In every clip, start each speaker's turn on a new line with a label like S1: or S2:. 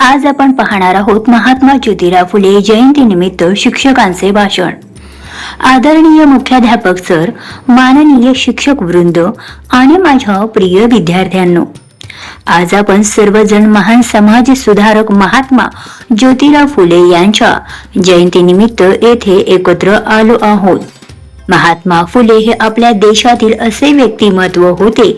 S1: आज आपण पाहणार आहोत महात्मा ज्योतिराव फुले जयंतीनिमित्त शिक्षकांचे भाषण। आदरणीय मुख्याध्यापक सर, माननीय शिक्षक वृंद आणि माझ्या प्रिय विद्यार्थ्यांनो, आज आपण सर्वजण महान समाज सुधारक महात्मा ज्योतिराव फुले यांच्या जयंतीनिमित्त येथे एकत्र आलो आहोत। महात्मा फुले हे आपल्या देशातील असे व्यक्तिमत्व होते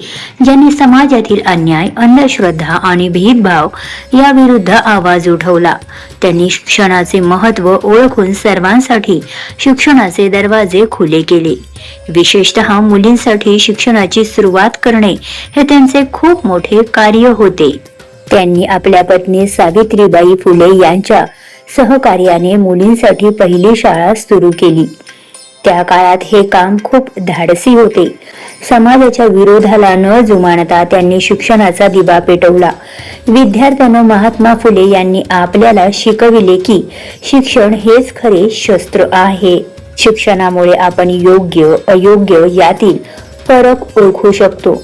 S1: ज्यांनी समाजातील अन्याय, अंधश्रद्धा आणि भेदभाव याविरुद्ध आवाज उठवला। त्यांनी शिक्षणाचे महत्त्व ओळखून सर्वांसाठी शिक्षणाचे दरवाजे खुले केले। विशेषतः मुलींसाठी शिक्षणाची सुरुवात करणे हे त्यांचे खूप मोठे कार्य होते। त्यांनी आपल्या पत्नी सावित्रीबाई फुले यांच्या सहकार्याने मुलींसाठी पहिली शाळा सुरू केली। त्या काळात हे काम खूप धाडसी होते। समाजाच्या विरोधाला न जुमानता त्यांनी शिक्षणाचा दिवा पेटवला। विद्यार्थ्यांनो, महात्मा फुले यांनी आपल्याला शिकविले की शिक्षण हेच खरे शस्त्र आहे। शिक्षणामुळे आपण योग्य अयोग्य यातील फरक ओळखू शकतो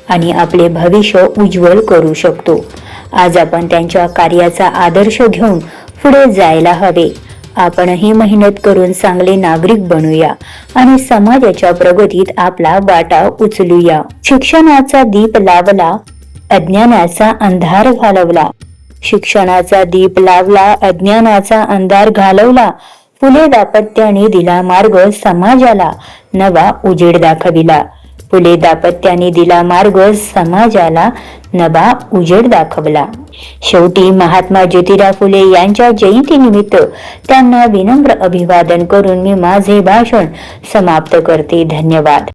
S1: आणि आपले भविष्य उज्ज्वल करू शकतो। आज आपण त्यांच्या कार्याचा आदर्श घेऊन पुढे जायला हवे। आपणही मेहनत करून चांगले नागरिक बनूया आणि समाजाच्या प्रगतीत आपला वाटा उचलूया। शिक्षणाचा दीप लावला, अज्ञानाचा अंधार घालवला। शिक्षणाचा दीप लावला, अज्ञानाचा अंधार घालवला। फुले दाम्पत्याने दिला मार्ग, समाजाला नवा उजेड दाखविला। फुले दाम्पत्याने दिला मार्ग, समाजाला नवा उजेड दाखवला। शेवटी महात्मा ज्योतिराव फुले यांच्या जयंतीनिमित्त त्यांना विनम्र अभिवादन करून मी माझे भाषण समाप्त करते। धन्यवाद।